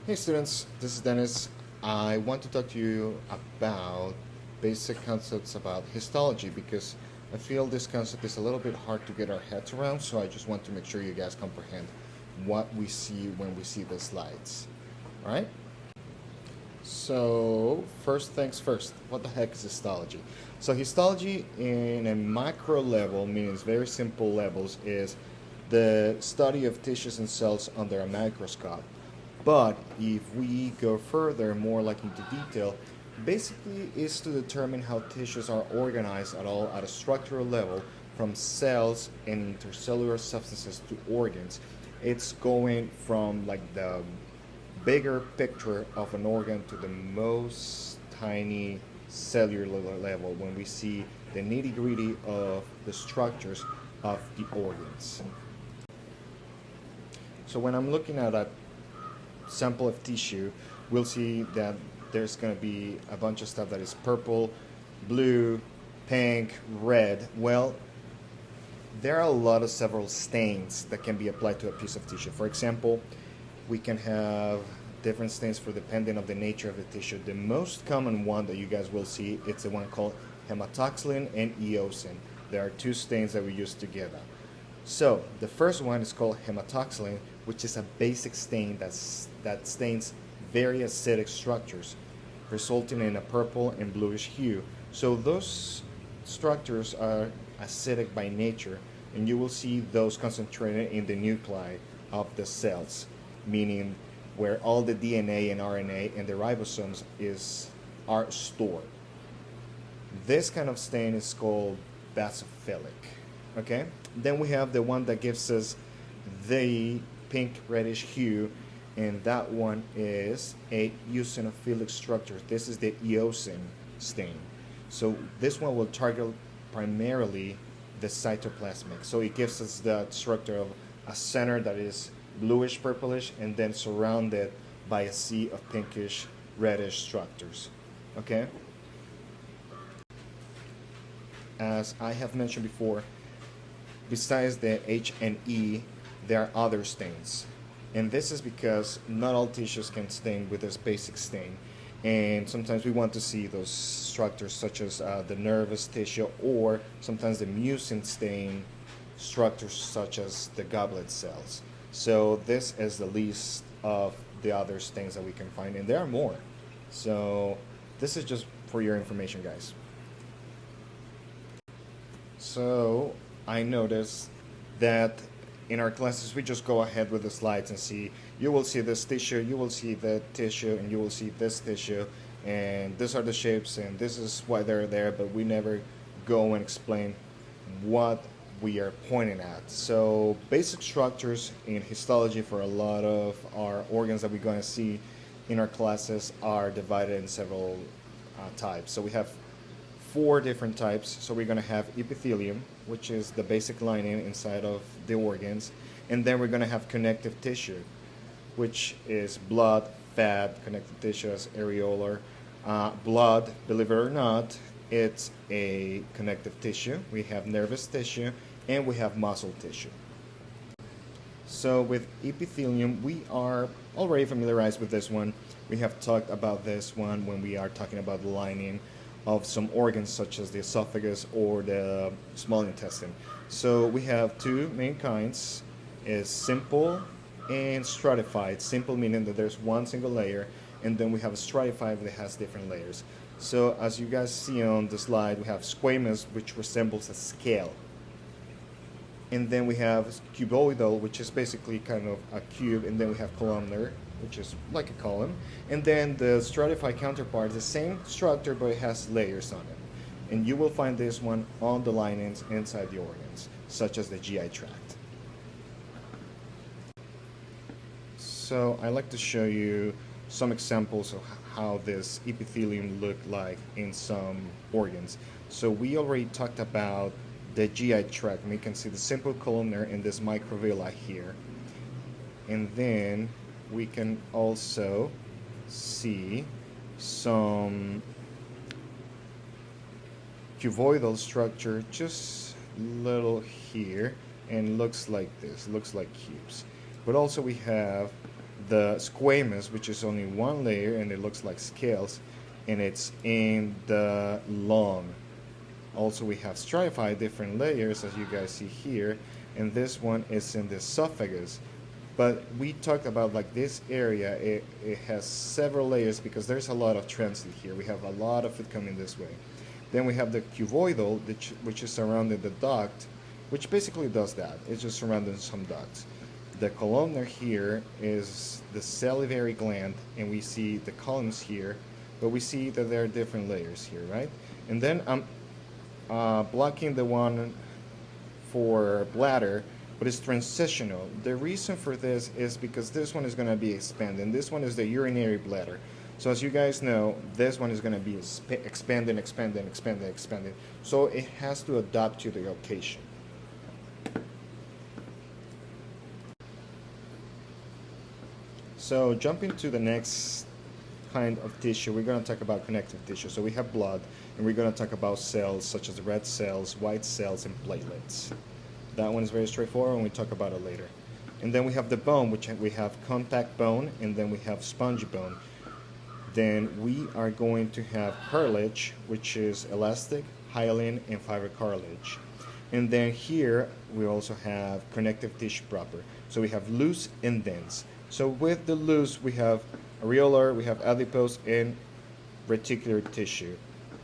Hey students, this is Dennis. I want to talk to you about basic concepts about histology because I feel this concept is a little bit hard to get our heads around, so I just want to make sure you guys comprehend what we see when we see the slides. Alright? So, first things first, what the heck is histology? So, histology in a macro level, meaning very simple levels, is the study of tissues and cells under a microscope. But if we go further, more like into detail, basically is to determine how tissues are organized at all at a structural level, from cells and intercellular substances to organs. It's going from like the bigger picture of an organ to the most tiny cellular level when we see the nitty gritty of the structures of the organs. So when I'm looking at a sample of tissue, we'll see that there's going to be a bunch of stuff that is purple, blue, pink, red. Well, there are a lot of several stains that can be applied to a piece of tissue. For example, we can have different stains for depending on the nature of the tissue. The most common one that you guys will see, it's the one called hematoxylin and eosin. There are two stains that we use together. So the first one is called hematoxylin, which is a basic stain that stains very acidic structures, resulting in a purple and bluish hue. So those structures are acidic by nature, and you will see those concentrated in the nuclei of the cells, meaning where all the DNA and RNA and the ribosomes are stored. This kind of stain is called basophilic. Okay? Then we have the one that gives us the pink reddish hue, and that one is a eosinophilic structure. This is the eosin stain. So this one will target primarily the cytoplasmic. So it gives us the structure of a center that is bluish purplish and then surrounded by a sea of pinkish reddish structures. Okay? As I have mentioned before, besides the H and E, there are other stains. And this is because not all tissues can stain with this basic stain. And sometimes we want to see those structures such as the nervous tissue, or sometimes the mucin stain structures such as the goblet cells. So this is the least of the other stains that we can find, and there are more. So this is just for your information, guys. So I noticed that in our classes we just go ahead with the slides and see, you will see this tissue, you will see that tissue, and you will see this tissue, and these are the shapes, and this is why they're there, but we never go and explain what we are pointing at. So basic structures in histology for a lot of our organs that we're going to see in our classes are divided in several types. So we have four different types. So we're going to have epithelium, which is the basic lining inside of the organs, and then we're going to have connective tissue, which is blood, fat. Connective tissue is areolar. Blood, believe it or not, it's a connective tissue. We have nervous tissue, and we have muscle tissue. So with epithelium, we are already familiarized with this one. We have talked about this one when we are talking about the lining of some organs such as the esophagus or the small intestine. So we have two main kinds, is simple and stratified. Simple meaning that there's one single layer, and then we have a stratified that has different layers. So as you guys see on the slide, we have squamous, which resembles a scale. And then we have cuboidal, which is basically kind of a cube, and then we have columnar, which is like a column. And then the stratified counterpart is the same structure, but it has layers on it. And you will find this one on the linings inside the organs, such as the GI tract. So I like to show you some examples of how this epithelium look like in some organs. So we already talked about the GI tract, and you can see the simple columnar in this microvilli here. And then we can also see some cuboidal structure just little here, and looks like this, looks like cubes. But also we have the squamous, which is only one layer and it looks like scales, and it's in the lung. Also, we have stratified different layers, as you guys see here, and this one is in the esophagus. But we talked about like this area, it has several layers because there's a lot of transit here. We have a lot of it coming this way. Then we have the cuboidal, which is surrounding the duct, which basically does that. It's just surrounding some ducts. The columnar here is the salivary gland, and we see the columns here, but we see that there are different layers here, right? And then I'm blocking the one for bladder, but it's transitional. The reason for this is because this one is going to be expanding. This one is the urinary bladder. So as you guys know, this one is going to be expanding. So it has to adapt to the occasion. So jumping to the next kind of tissue, we're going to talk about connective tissue. So we have blood, and we're going to talk about cells such as red cells, white cells, and platelets. That one is very straightforward, and we talk about it later. And then we have the bone, which we have contact bone, and then we have spongy bone. Then we are going to have cartilage, which is elastic, hyaline, and fiber cartilage. And then here we also have connective tissue proper. So we have loose and dense. So with the loose, we have areolar, we have adipose, and reticular tissue.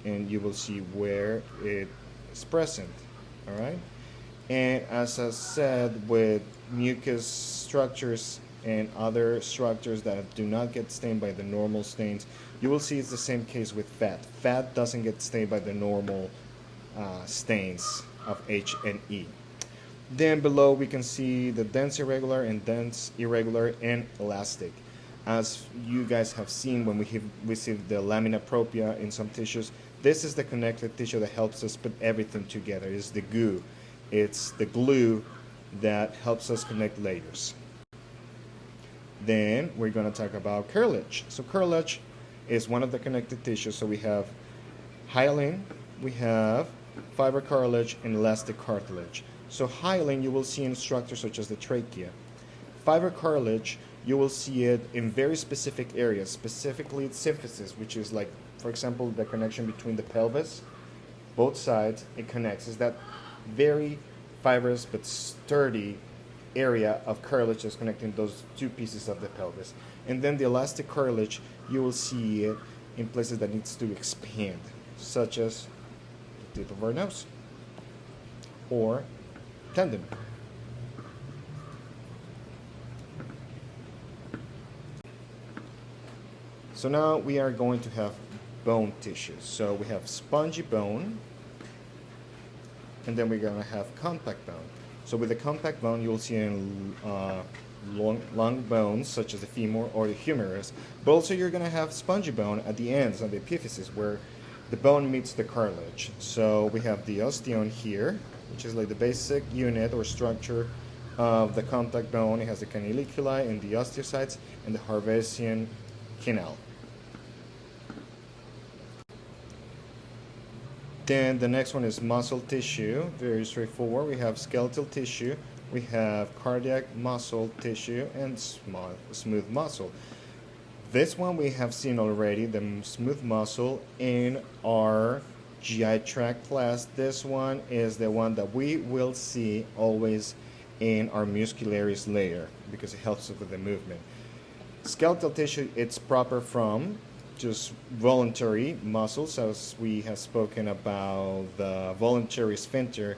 And you will see where it is present, all right? And as I said, with mucus structures and other structures that do not get stained by the normal stains, you will see it's the same case with fat. Fat doesn't get stained by the normal stains of H and E. Then below we can see the dense irregular and dense irregular and elastic. As you guys have seen when we have received the lamina propria in some tissues, this is the connective tissue that helps us put everything together. It's the goo. It's the glue that helps us connect layers. Then we're going to talk about cartilage. So cartilage is one of the connective tissues. So we have hyaline, we have fiber cartilage, and elastic cartilage. So hyaline you will see in structures such as the trachea. Fiber cartilage, you will see it in very specific areas, specifically symphysis, which is like, for example, the connection between the pelvis, both sides, it connects. Is that very fibrous but sturdy area of cartilage that's connecting those two pieces of the pelvis. And then the elastic cartilage, you will see it in places that needs to expand, such as the tip of our nose or tendon. So now we are going to have bone tissues. So we have spongy bone, and then we're going to have compact bone. So with the compact bone, you'll see in long bones, such as the femur or the humerus, but also you're going to have spongy bone at the ends, on the epiphysis, where the bone meets the cartilage. So we have the osteon here, which is like the basic unit or structure of the compact bone. It has the canaliculi and the osteocytes and the Harvesian canal. Then the next one is muscle tissue, very straightforward. We have skeletal tissue, we have cardiac muscle tissue, and smooth muscle. This one we have seen already, the smooth muscle, in our GI tract class. This one is the one that we will see always in our muscularis layer because it helps us with the movement. Skeletal tissue, it's proper from just voluntary muscles, as we have spoken about the voluntary sphincter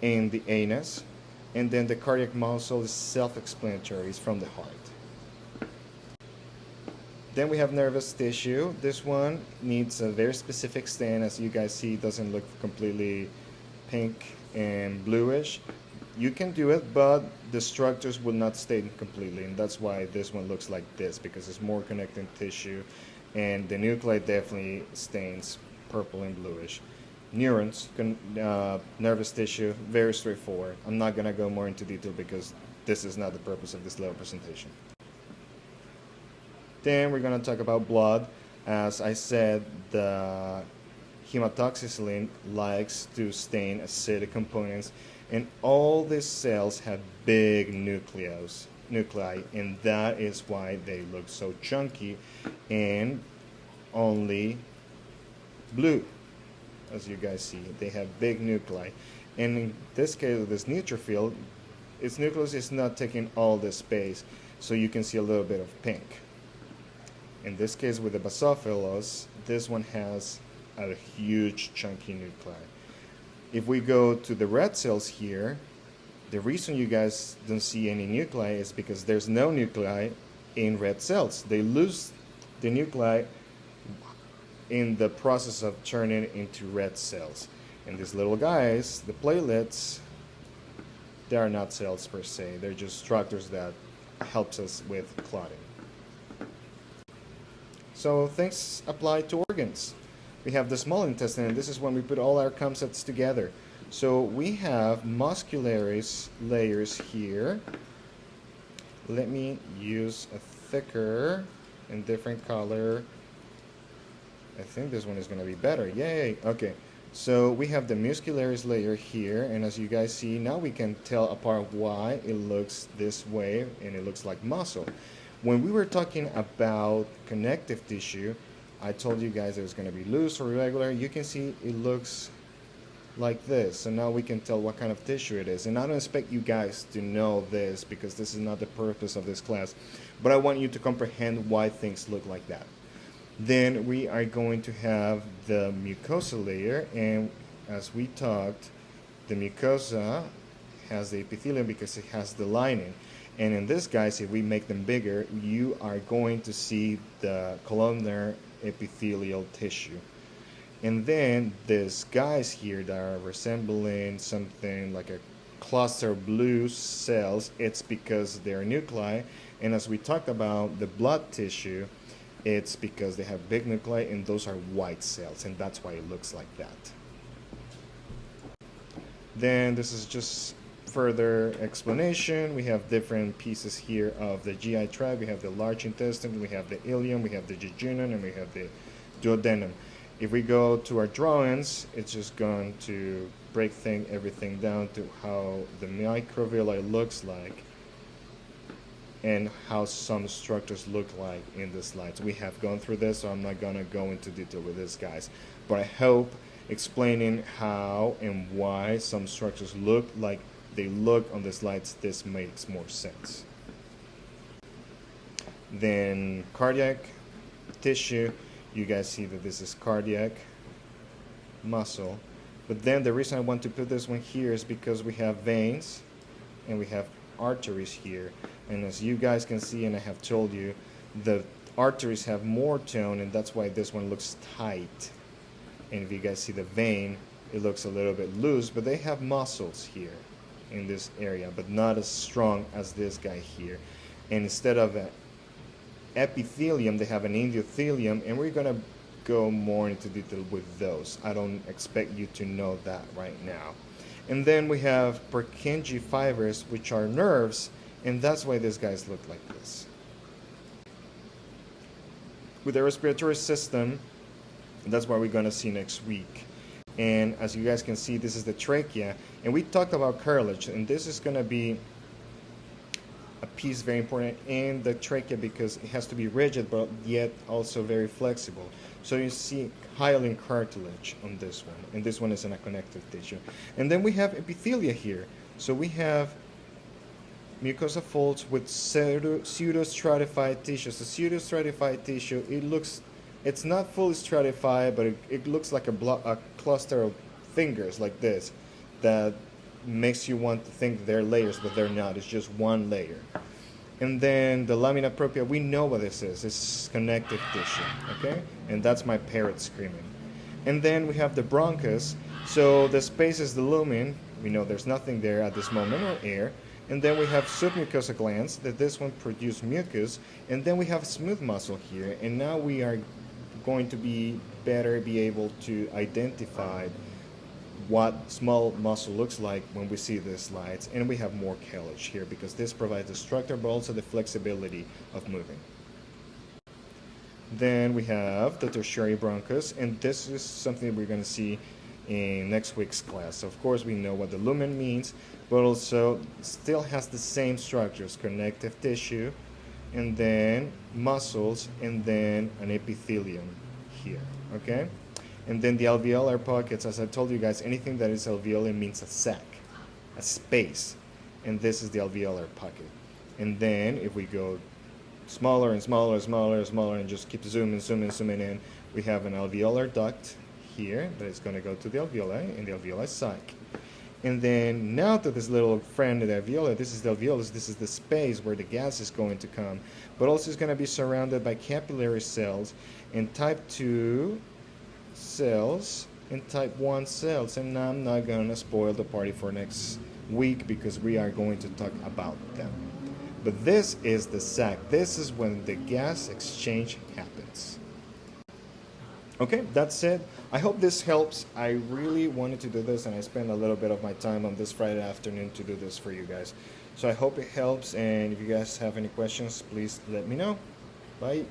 in the anus. And then the cardiac muscle is self-explanatory, it's from the heart. Then we have nervous tissue. This one needs a very specific stain. As you guys see, it doesn't look completely pink and bluish. You can do it, but the structures will not stain completely, and that's why this one looks like this, because it's more connecting tissue, and the nuclei definitely stains purple and bluish. Neurons, nervous tissue, very straightforward. I'm not going to go more into detail because this is not the purpose of this little presentation. Then we're going to talk about blood. As I said, the hematoxylin likes to stain acidic components, and all these cells have big nucleus. nuclei, and that is why they look so chunky and only blue. As you guys see, they have big nuclei, and in this case of this neutrophil, its nucleus is not taking all the space, so you can see a little bit of pink. In this case with the basophilus, this one has a huge chunky nuclei. If we go to the red cells here, the reason you guys don't see any nuclei is because there's no nuclei in red cells. They lose the nuclei in the process of turning into red cells. And these little guys, the platelets, they are not cells per se. They're just structures that helps us with clotting. So things apply to organs. We have the small intestine, and this is when we put all our concepts together. So we have muscularis layers here. Let me use a thicker and different color. I think this one is going to be better. Yay! Okay, so we have the muscularis layer here, and as you guys see, now we can tell apart why it looks this way and it looks like muscle. When we were talking about connective tissue, I told you guys it was going to be loose or irregular. You can see it looks like this, so now we can tell what kind of tissue it is. And I don't expect you guys to know this because this is not the purpose of this class, but I want you to comprehend why things look like that. Then we are going to have the mucosa layer, and as we talked, the mucosa has the epithelium because it has the lining. And in this, guys, if we make them bigger, you are going to see the columnar epithelial tissue. And then these guys here that are resembling something like a cluster of blue cells, it's because they're nuclei. And as we talked about the blood tissue, it's because they have big nuclei, and those are white cells, and that's why it looks like that. Then this is just further explanation. We have different pieces here of the GI tract. We have the large intestine, we have the ileum, we have the jejunum, and we have the duodenum. If we go to our drawings, it's just going to break everything down to how the microvilli looks like and how some structures look like in the slides. We have gone through this, so I'm not going to go into detail with this, guys. But I hope explaining how and why some structures look like they look on the slides, this makes more sense. Then cardiac tissue, you guys see that this is cardiac muscle. But then the reason I want to put this one here is because we have veins and we have arteries here. And as you guys can see, and I have told you, the arteries have more tone, and that's why this one looks tight. And if you guys see the vein, it looks a little bit loose, but they have muscles here in this area, but not as strong as this guy here. And instead of an epithelium, they have an endothelium, and we're gonna go more into detail with those. I don't expect you to know that right now. And then we have Purkinje fibers, which are nerves, and that's why these guys look like this. With the respiratory system, that's what we're gonna see next week. And as you guys can see, this is the trachea, and we talked about cartilage, and this is gonna be a piece very important in the trachea because it has to be rigid but yet also very flexible. So you see hyaline cartilage on this one, and this one is in a connective tissue. And then we have epithelia here. So we have mucosa folds with pseudostratified tissue. So pseudostratified tissue, it's not fully stratified, but it looks like a cluster of fingers like this that makes you want to think they're layers, but they're not. It's just one layer. And then the lamina propria, we know what this is. It's connective tissue, okay? And that's my parrot screaming. And then we have the bronchus. So the space is the lumen. We know there's nothing there at this moment, or air. And then we have submucosal glands, that this one produce mucus. And then we have smooth muscle here. And now we are going to be able to identify what small muscle looks like when we see the slides. And we have more cartilage here because this provides the structure but also the flexibility of moving. Then we have the tertiary bronchus, and this is something we're going to see in next week's class. Of course, we know what the lumen means, but also still has the same structures: connective tissue, and then muscles, and then an epithelium here, okay? And then the alveolar pockets, as I told you guys, anything that is alveolar means a sac, a space, and this is the alveolar pocket. And then if we go smaller and smaller and smaller and smaller and just keep zooming in, we have an alveolar duct here that is going to go to the alveoli in the alveoli sac. And then now to this little friend of the alveoli, this is the alveolus, this is the space where the gas is going to come, but also it's going to be surrounded by capillary cells and type 2 cells and type 1 cells. And I'm not going to spoil the party for next week because we are going to talk about them. But this is the sac. This is when the gas exchange happens. Okay, that's it. I hope this helps. I really wanted to do this, and I spent a little bit of my time on this Friday afternoon to do this for you guys. So I hope it helps, and if you guys have any questions, please let me know. Bye.